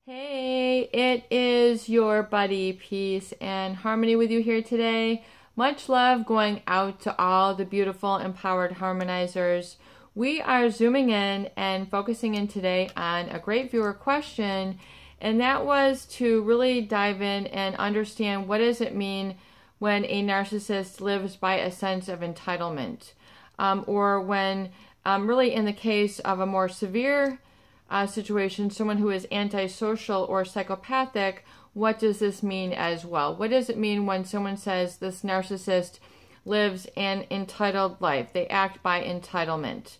Hey, it is your buddy, Peace and Harmony with you here today. Much love going out to all the beautiful, empowered harmonizers. We are zooming in and focusing in today on a great viewer question, and that was to really dive in and understand what does it mean when a narcissist lives by a sense of entitlement, or when really in the case of a more severe situation, someone who is antisocial or psychopathic, what does this mean as well? What does it mean when someone says this narcissist lives an entitled life? They act by entitlement.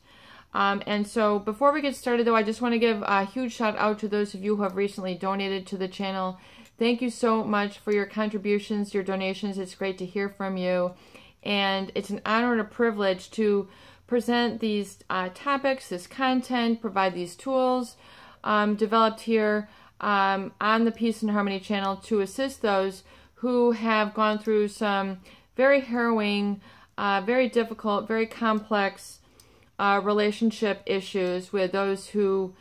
And so before we get started though, I just want to give a huge shout out to those of you who have recently donated to the channel. Thank you so much for your contributions, your donations. It's great to hear from you. And it's an honor and a privilege to present these topics, this content, provide these tools developed here on the Peace and Harmony channel to assist those who have gone through some very harrowing, very difficult, very complex relationship issues with those who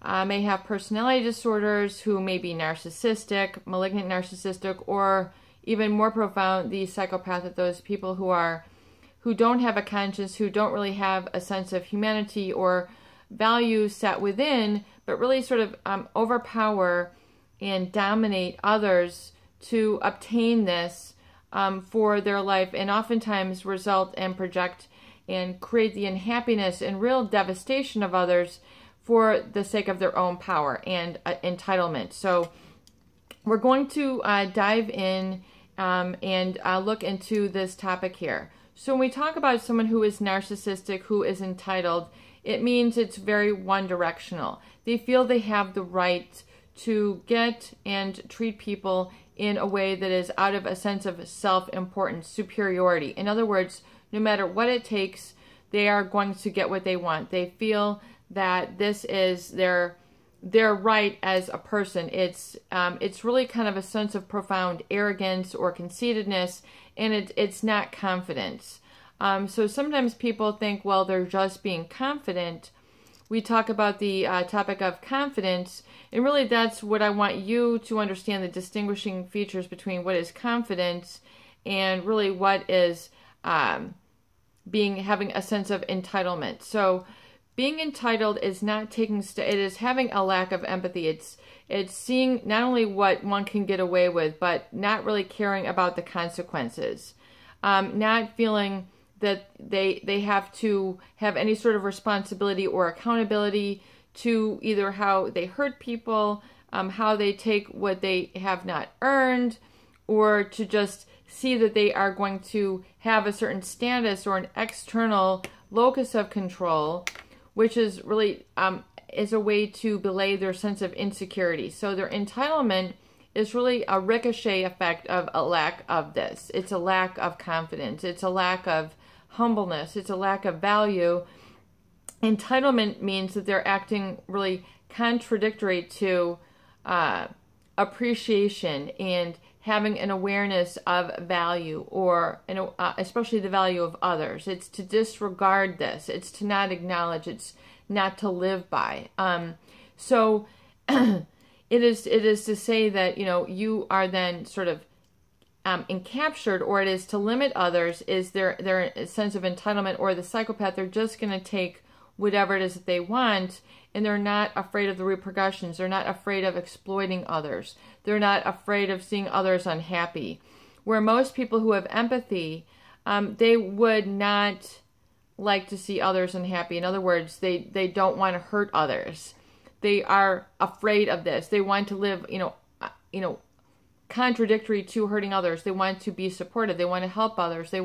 may have personality disorders, who may be narcissistic, malignant narcissistic, or even more profound, the psychopathic, those people who don't have a conscience, who don't really have a sense of humanity or values set within, but really sort of overpower and dominate others to obtain this for their life, and oftentimes result and project and create the unhappiness and real devastation of others for the sake of their own power and entitlement. So we're going to dive in and look into this topic here. So when we talk about someone who is narcissistic, who is entitled, it means it's very one-directional. They feel they have the right to get and treat people in a way that is out of a sense of self-importance, superiority. In other words, no matter what it takes, they are going to get what they want. They feel that this is their right as a person. It's really kind of a sense of profound arrogance or conceitedness, and it's not confidence. So sometimes people think, well, they're just being confident. We talk about the topic of confidence, and really that's what I want you to understand, the distinguishing features between what is confidence and really what is having a sense of entitlement. So being entitled is not taking it is having a lack of empathy. It's seeing not only what one can get away with, but not really caring about the consequences. Not feeling that they have to have any sort of responsibility or accountability to either how they hurt people, how they take what they have not earned, or to just see that they are going to have a certain status or an external locus of control, which is really is a way to belay their sense of insecurity. So their entitlement is really a ricochet effect of a lack of this. It's a lack of confidence. It's a lack of humbleness. It's a lack of value. Entitlement means that they're acting really contradictory to appreciation and having an awareness of value, or especially the value of others. It's to disregard this. It's to not acknowledge. It's not to live by. So it is to say that, you know, you are then sort of encaptured, or it is to limit others, is their sense of entitlement, or the psychopath. They're just going to take whatever it is that they want, and they're not afraid of the repercussions. They're not afraid of exploiting others. They're not afraid of seeing others unhappy. Where most people who have empathy, they would not like to see others unhappy. In other words, they don't want to hurt others. They are afraid of this. They want to live, contradictory to hurting others. They want to be supportive. They want to help others. They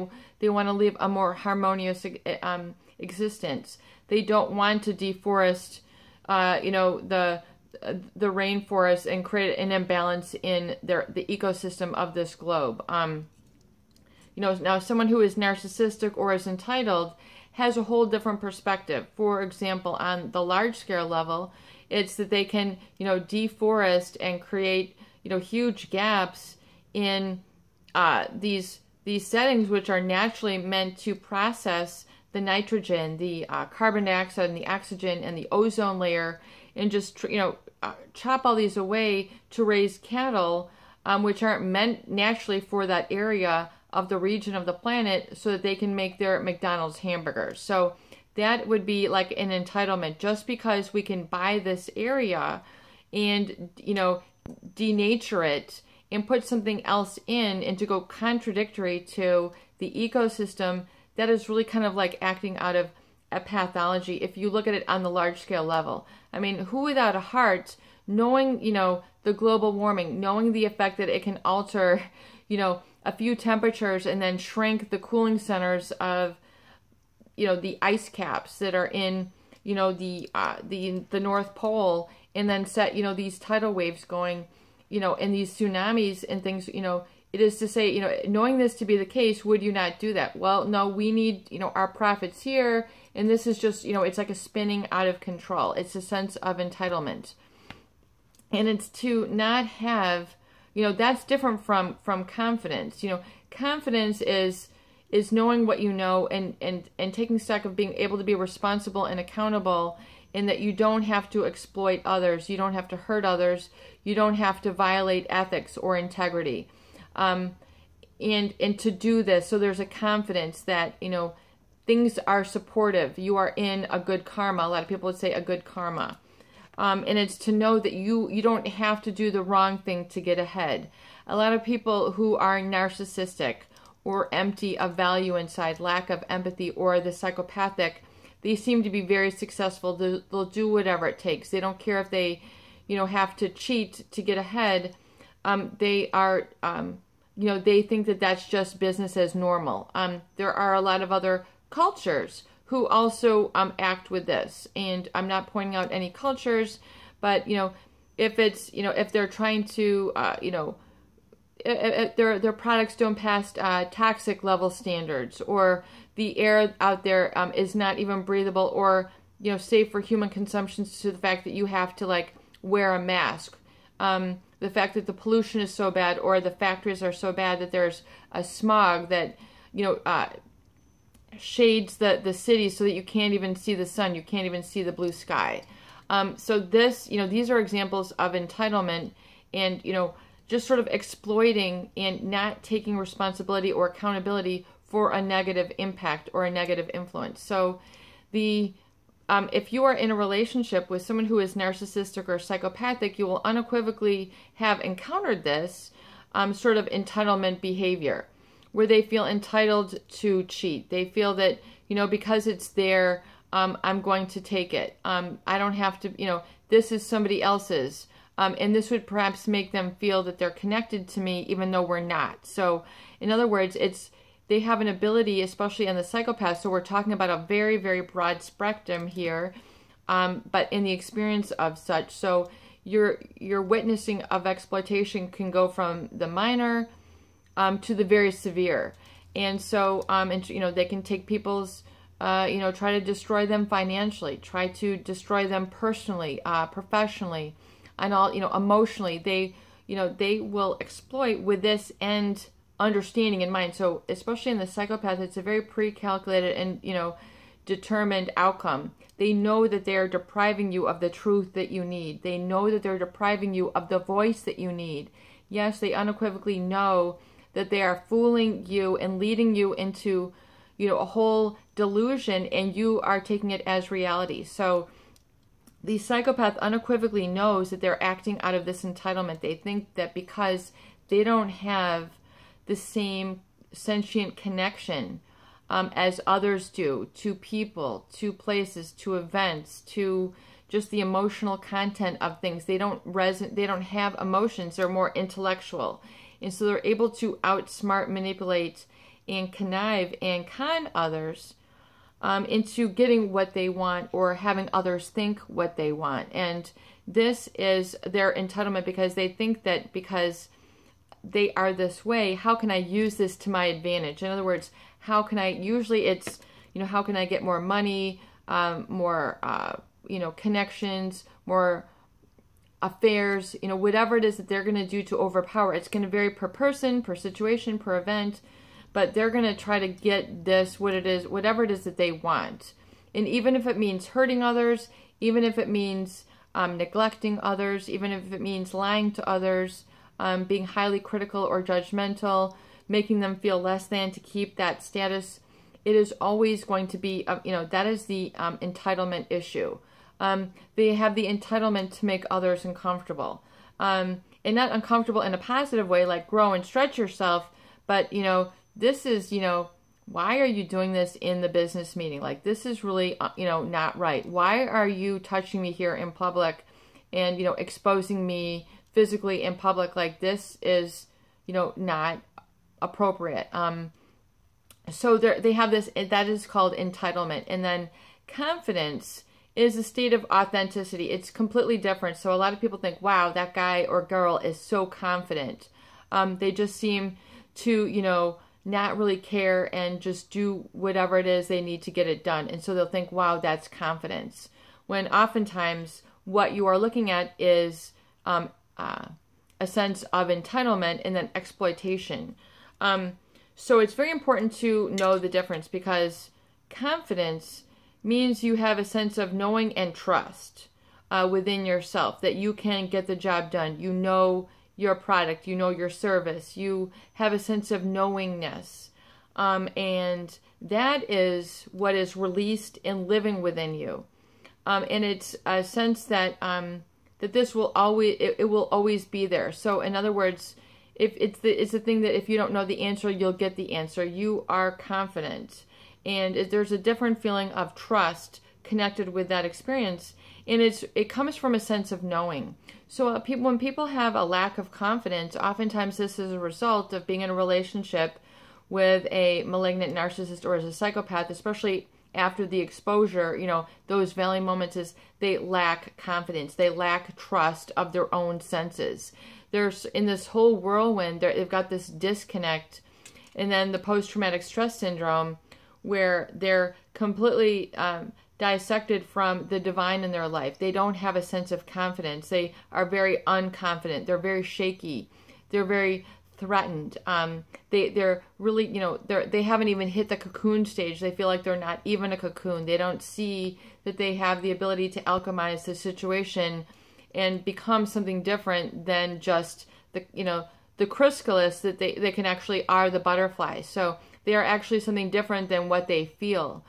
want to live a more harmonious existence. They don't want to deforest, the rainforest and create an imbalance in the ecosystem of this globe. Now someone who is narcissistic or is entitled has a whole different perspective. For example, on the large scale level, it's that they can, deforest and create, huge gaps in these settings which are naturally meant to process the nitrogen, the carbon dioxide, and the oxygen, and the ozone layer, and just chop all these away to raise cattle, which aren't meant naturally for that area of the region of the planet, so that they can make their McDonald's hamburgers. So that would be like an entitlement. Just because we can buy this area and, you know, denature it and put something else in, and to go contradictory to the ecosystem, that is really kind of like acting out of a pathology if you look at it on the large scale level. I mean, who without a heart, knowing, you know, the global warming, knowing the effect that it can alter, you know, a few temperatures and then shrink the cooling centers of, you know, the ice caps that are in, you know, the North Pole, and then set, you know, these tidal waves going, you know, and these tsunamis and things, you know, it is to say, you know, knowing this to be the case, would you not do that? Well, no, we need, you know, our profits here, and this is just, you know, it's like a spinning out of control. It's a sense of entitlement. And it's to not have, you know, that's different from confidence. You know, confidence is knowing what you know, and taking stock of being able to be responsible and accountable, in that you don't have to exploit others, you don't have to hurt others, you don't have to violate ethics or integrity. And to do this, so there's a confidence that, you know, things are supportive, you are in a good karma. A lot of people would say a good karma. And it's to know that you don't have to do the wrong thing to get ahead. A lot of people who are narcissistic or empty of value inside, lack of empathy, or the psychopathic, they seem to be very successful. They'll do whatever it takes. They don't care if they, you know, have to cheat to get ahead. They are, you know, they think that that's just business as normal. There are a lot of other cultures who also act with this, and I'm not pointing out any cultures, but, you know, if it's, you know, if they're trying to, you know, if their products don't pass toxic level standards, or the air out there is not even breathable or, you know, safe for human consumption, to the fact that you have to like wear a mask, the fact that the pollution is so bad, or the factories are so bad that there's a smog that, you know, shades the city so that you can't even see the sun, you can't even see the blue sky. So this, you know, these are examples of entitlement, and, you know, just sort of exploiting and not taking responsibility or accountability for a negative impact or a negative influence. So the if you are in a relationship with someone who is narcissistic or psychopathic, you will unequivocally have encountered this sort of entitlement behavior, where they feel entitled to cheat. They feel that, you know, because it's there, I'm going to take it. I don't have to, you know, this is somebody else's. And this would perhaps make them feel that they're connected to me, even though we're not. So, in other words, they have an ability, especially in the psychopath, so we're talking about a very, very broad spectrum here, but in the experience of such. So your witnessing of exploitation can go from the minor to the very severe. And so, and, you know, they can take people's, you know, try to destroy them financially, try to destroy them personally, professionally, and all, you know, emotionally. They, you know, they will exploit with this end understanding in mind. So especially in the psychopath, it's a very pre-calculated and, you know, determined outcome. They know that they are depriving you of the truth that you need. They know that they're depriving you of the voice that you need. Yes, they unequivocally know that they are fooling you and leading you into, you know, a whole delusion, and you are taking it as reality. So the psychopath unequivocally knows that they're acting out of this entitlement. They think that because they don't have the same sentient connection as others do to people, to places, to events, to just the emotional content of things. They don't have emotions. They're more intellectual. And so they're able to outsmart, manipulate, and connive and con others into getting what they want, or having others think what they want. And this is their entitlement, because they think that because they are this way, how can I use this to my advantage? In other words, how can I, usually it's, you know, how can I get more money, more, you know, connections, more affairs, you know, whatever it is that they're going to do to overpower. It's going to vary per person, per situation, per event, but they're going to try to get this, what it is, whatever it is that they want. And even if it means hurting others, even if it means neglecting others, even if it means lying to others, being highly critical or judgmental, making them feel less than to keep that status. It is always going to be, that is the entitlement issue. They have the entitlement to make others uncomfortable. And not uncomfortable in a positive way, like grow and stretch yourself, but, this is, why are you doing this in the business meeting? Like, this is really, not right. Why are you touching me here in public and, exposing me physically in public? Like, this is, not appropriate. So they have this, that is called entitlement. And then confidence is a state of authenticity. It's completely different. So a lot of people think, wow, that guy or girl is so confident. They just seem to, not really care and just do whatever it is they need to get it done. And so they'll think, wow, that's confidence. When oftentimes what you are looking at is a sense of entitlement and then exploitation. So it's very important to know the difference, because confidence means you have a sense of knowing and trust within yourself, that you can get the job done. You know your product, you know your service, you have a sense of knowingness. And that is what is released and living within you. And it's a sense that that this will always, it will always be there. So in other words, if it's the thing that if you don't know the answer, you'll get the answer. You are confident. And there's a different feeling of trust connected with that experience. And it comes from a sense of knowing. So when people have a lack of confidence, oftentimes this is a result of being in a relationship with a malignant narcissist or as a psychopath, especially after the exposure, those valley moments is they lack confidence. They lack trust of their own senses. There's in this whole whirlwind, they've got this disconnect. And then the post-traumatic stress syndrome, where they're completely dissected from the divine in their life. They don't have a sense of confidence. They are very unconfident. They're very shaky. They're very threatened. They're really, they haven't even hit the cocoon stage. They feel like they're not even a cocoon. They don't see that they have the ability to alchemize the situation and become something different than just the chrysalis, that they can actually are the butterfly. So they are actually something different than what they feel.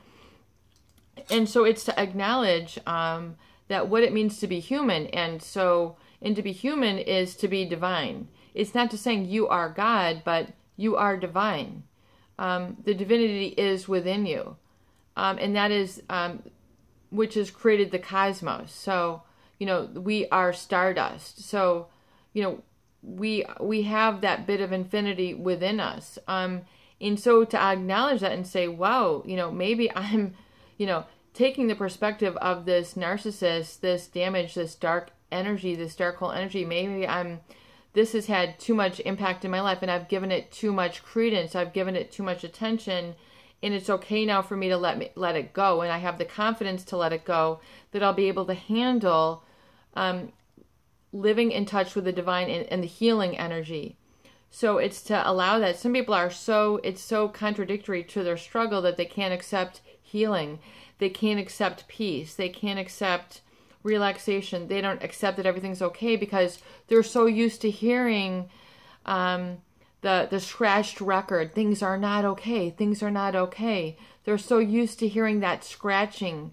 And so it's to acknowledge that what it means to be human. And to be human is to be divine. It's not just saying you are God, but you are divine. The divinity is within you. And that is, which has created the cosmos. So, we are stardust. So, we have that bit of infinity within us. And so to acknowledge that and say, wow, maybe I'm, taking the perspective of this narcissist, this damage, this dark energy, this dark hole energy, maybe this has had too much impact in my life and I've given it too much credence. I've given it too much attention, and it's okay now for me to let it go. And I have the confidence to let it go, that I'll be able to handle living in touch with the divine and the healing energy. So it's to allow that. Some people it's so contradictory to their struggle that they can't accept healing. They can't accept peace. They can't accept relaxation. They don't accept that everything's okay because they're so used to hearing the scratched record. Things are not okay. Things are not okay. They're so used to hearing that scratching.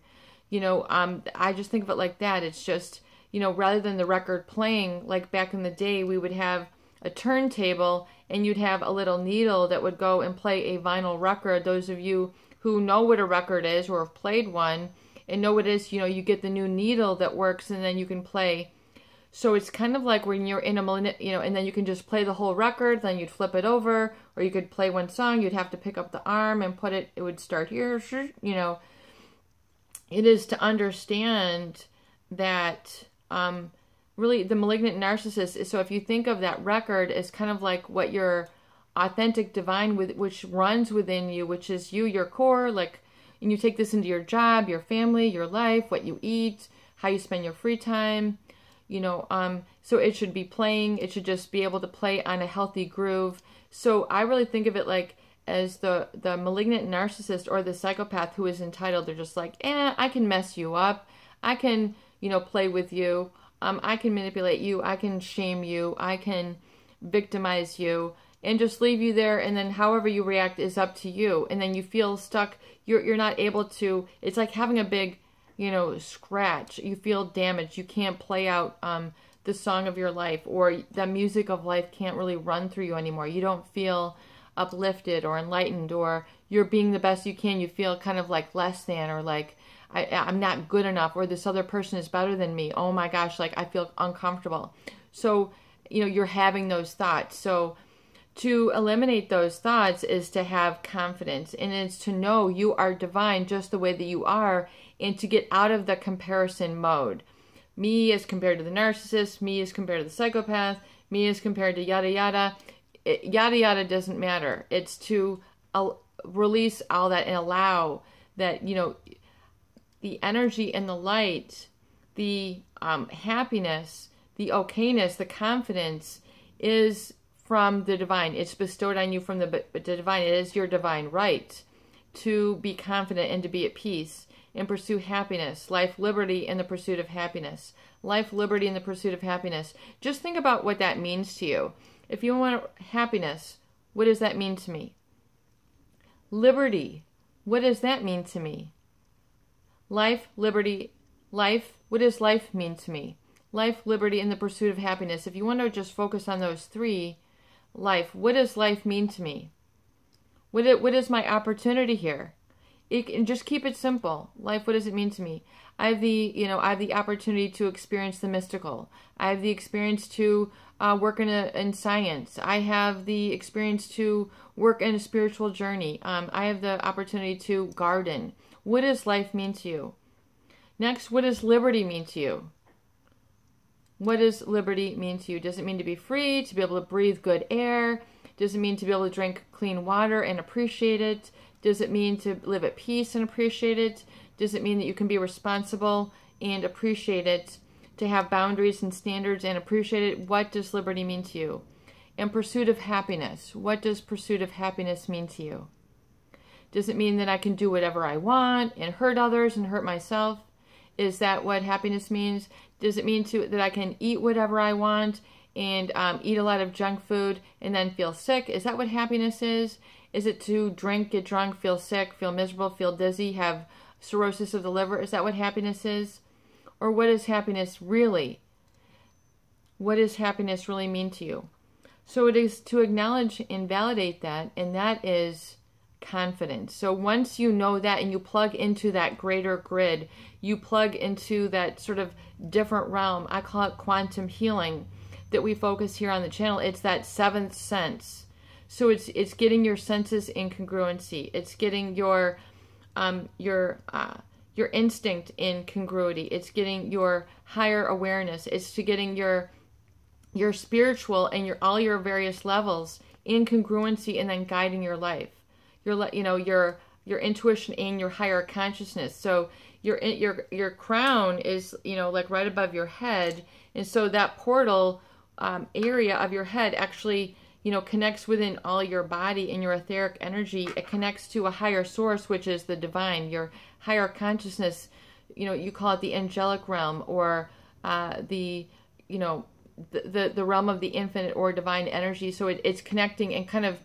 I just think of it like that. It's just, rather than the record playing, like back in the day, we would have a turntable and you'd have a little needle that would go and play a vinyl record. Those of you who know what a record is or have played one and know what it is, you get the new needle that works and then you can play. So it's kind of like when you're in and then you can just play the whole record, then you'd flip it over, or you could play one song, you'd have to pick up the arm and it would start here, It is to understand that really the malignant narcissist is, so if you think of that record as kind of like what your authentic divine which runs within you, which is you, your core, and you take this into your job, your family, your life, what you eat, how you spend your free time, so it should be playing. It should just be able to play on a healthy groove. So I really think of it like as the malignant narcissist or the psychopath who is entitled. They're just like, I can mess you up. I can play with you. I can manipulate you. I can shame you. I can victimize you and just leave you there. And then however you react is up to you. And then you feel stuck. You're not able to, it's like having a big, scratch. You feel damaged. You can't play out the song of your life, or the music of life can't really run through you anymore. You don't feel uplifted or enlightened, or you're being the best you can. You feel kind of like less than, or like I'm not good enough, or this other person is better than me. Oh my gosh, like I feel uncomfortable. So, you're having those thoughts. So to eliminate those thoughts is to have confidence, and it's to know you are divine just the way that you are, and to get out of the comparison mode. Me is compared to the narcissist, me is compared to the psychopath, me is compared to yada yada. Yada yada doesn't matter. It's to release all that and allow that, the energy and the light, the happiness, the okayness, the confidence is from the divine. It's bestowed on you from the divine. It is your divine right to be confident and to be at peace and pursue happiness, life, liberty, and the pursuit of happiness. Life, liberty, and the pursuit of happiness. Just think about what that means to you. If you want happiness, what does that mean to me? Liberty, what does that mean to me? Life, liberty, life, what does life mean to me? Life, liberty, and the pursuit of happiness. If you want to just focus on those three, life, what does life mean to me? What is my opportunity here? Just keep it simple. Life, what does it mean to me? I have the opportunity to experience the mystical. I have the experience to work in science. I have the experience to work in a spiritual journey. I have the opportunity to garden. What does life mean to you? Next, what does liberty mean to you? What does liberty mean to you? Does it mean to be free, to be able to breathe good air? Does it mean to be able to drink clean water and appreciate it? Does it mean to live at peace and appreciate it? Does it mean that you can be responsible and appreciate it? To have boundaries and standards and appreciate it? What does liberty mean to you? And pursuit of happiness. What does pursuit of happiness mean to you? Does it mean that I can do whatever I want and hurt others and hurt myself? Is that what happiness means? Does it mean that I can eat whatever I want and eat a lot of junk food and then feel sick? Is that what happiness is? Is it to drink, get drunk, feel sick, feel miserable, feel dizzy, have cirrhosis of the liver? Is that what happiness is? Or what is happiness really? What does happiness really mean to you? So it is to acknowledge and validate that, and that is confidence. So once you know that and you plug into that greater grid, you plug into that sort of different realm. I call it quantum healing that we focus here on the channel. It's that seventh sense. So it's getting your senses in congruency. It's getting your instinct in congruity. It's getting your higher awareness. It's to getting your spiritual and all your various levels in congruency, and then guiding your life. Your intuition and your higher consciousness. So your crown is like right above your head, and so that portal area of your head actually connects within all your body and your etheric energy. It connects to a higher source, which is the divine, your higher consciousness. You call it the angelic realm, or the realm of the infinite or divine energy. So it's connecting, and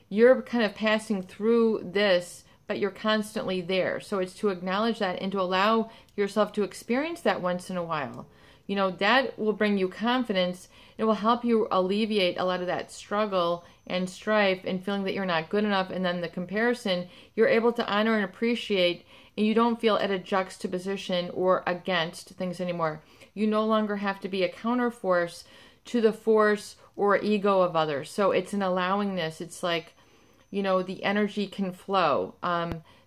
you're passing through this, but you're constantly there. So it's to acknowledge that and to allow yourself to experience that once in a while. That will bring you confidence. It will help you alleviate a lot of that struggle and strife and feeling that you're not good enough. And then the comparison, you're able to honor and appreciate, and you don't feel at a juxtaposition or against things anymore. You no longer have to be a counterforce to the force or ego of others. So it's an allowingness. It's like, the energy can flow,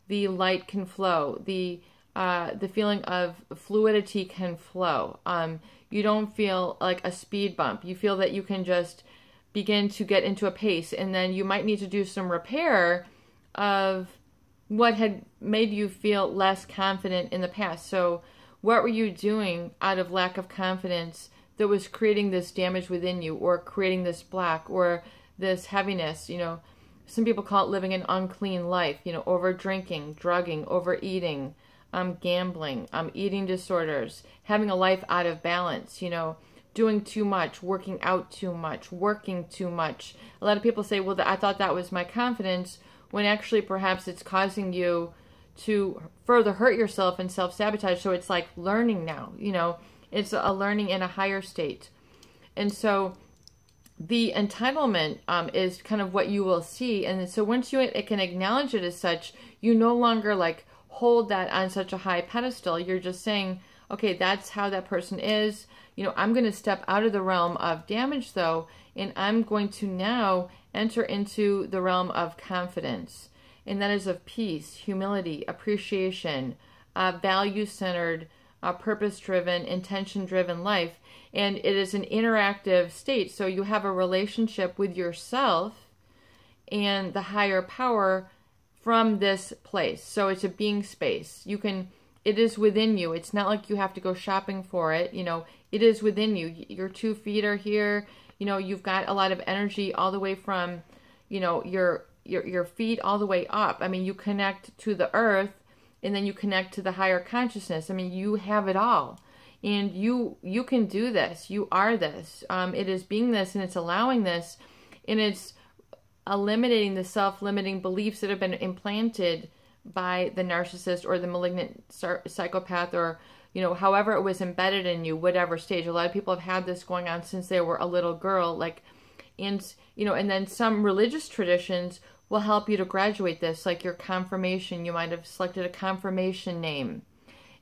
the light can flow, the feeling of fluidity can flow. You don't feel like a speed bump. You feel that you can just begin to get into a pace, and then you might need to do some repair of what had made you feel less confident in the past. So what were you doing out of lack of confidence that was creating this damage within you, or creating this block or this heaviness? Some people call it living an unclean life, over drinking, drugging, overeating, gambling, eating disorders, having a life out of balance, you know, doing too much, working out too much, working too much. A lot of people say, well, I thought that was my confidence, when actually perhaps it's causing you to further hurt yourself and self-sabotage. So it's like learning now, you know, it's a learning in a higher state. And so the entitlement is kind of what you will see. And so once you can acknowledge it as such, you no longer like hold that on such a high pedestal. You're just saying, okay, that's how that person is. You know, I'm going to step out of the realm of damage though, and I'm going to now enter into the realm of confidence. And that is of peace, humility, appreciation, value-centered, purpose-driven, intention-driven life. And it is an interactive state. So you have a relationship with yourself and the higher power from this place. So it's a being space. It is within you. It's not like you have to go shopping for it. You know, it is within you. Your 2 feet are here. You know, you've got a lot of energy all the way from, you know, your feet all the way up. I mean, you connect to the earth, and then you connect to the higher consciousness. I mean, you have it all. And you can do this. You are this. It is being this, and it's allowing this, and it's eliminating the self-limiting beliefs that have been implanted by the narcissist or the malignant psychopath, or, you know, however it was embedded in you, whatever stage. A lot of people have had this going on since they were a little girl, like, and, you know, and then some religious traditions will help you to graduate this, like your confirmation. You might have selected a confirmation name,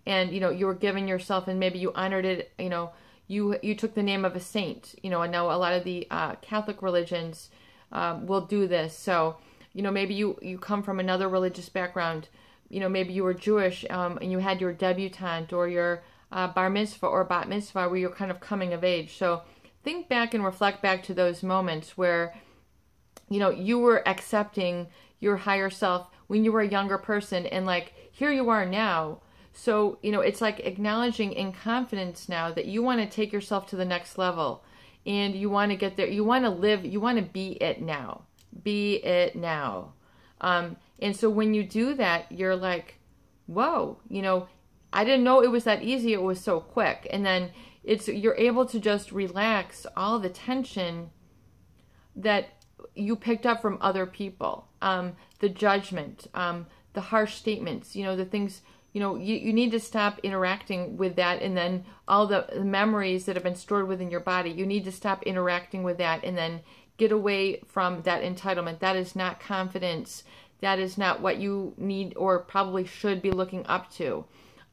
and, you know, you were giving yourself, and maybe you honored it, you know, you took the name of a saint, you know. And now a lot of the Catholic religions will do this. So, you know, maybe you come from another religious background. You know, maybe you were Jewish, and you had your debutante or your bar mitzvah or bat mitzvah where you're kind of coming of age. So think back and reflect back to those moments where, you know, you were accepting your higher self when you were a younger person, and like, here you are now. So, you know, it's like acknowledging in confidence now that you want to take yourself to the next level, and you want to get there. You want to live, you want to be it now. Be it now. And so when you do that, you're like, whoa, you know, I didn't know it was that easy. It was so quick. And then you're able to just relax all the tension that you picked up from other people, the judgment, the harsh statements, you know, the things, you know, you need to stop interacting with that. And then all the memories that have been stored within your body, you need to stop interacting with that, and then get away from that entitlement. That is not confidence. That is not what you need or probably should be looking up to.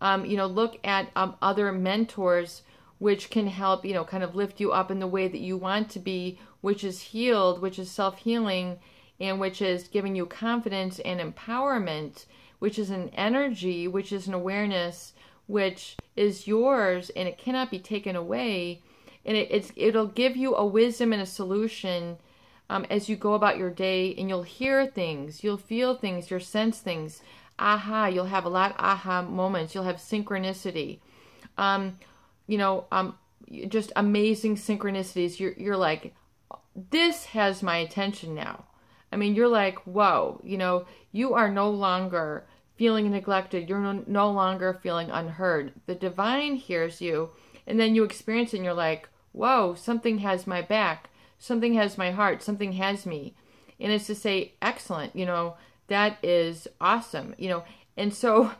You know, look at other mentors which can help, you know, kind of lift you up in the way that you want to be, which is healed, which is self-healing, and which is giving you confidence and empowerment, which is an energy, which is an awareness, which is yours, and it cannot be taken away. And it'll give you a wisdom and a solution as you go about your day, and you'll hear things, you'll feel things, you'll sense things. Aha, you'll have a lot of aha moments. You'll have synchronicity. You know, just amazing synchronicities. You're like, this has my attention now. I mean, you're like, whoa, you know, you are no longer feeling neglected. You're no longer feeling unheard. The divine hears you, and then you experience it, and you're like, whoa, something has my back. Something has my heart. Something has me. And it's to say, excellent, you know, that is awesome, you know. And so,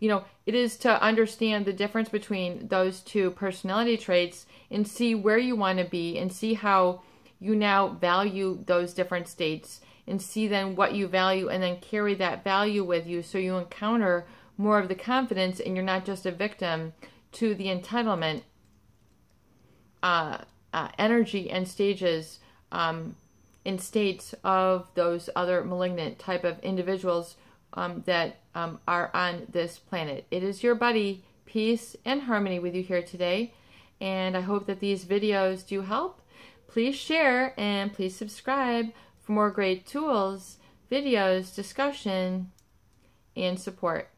you know, it is to understand the difference between those two personality traits and see where you want to be, and see how you now value those different states, and see then what you value, and then carry that value with you, so you encounter more of the confidence, and you're not just a victim to the entitlement energy and stages in states of those other malignant type of individuals that are on this planet. It is your buddy, Peace and Harmony, with you here today, and I hope that these videos do help. Please share and please subscribe for more great tools, videos, discussion, and support.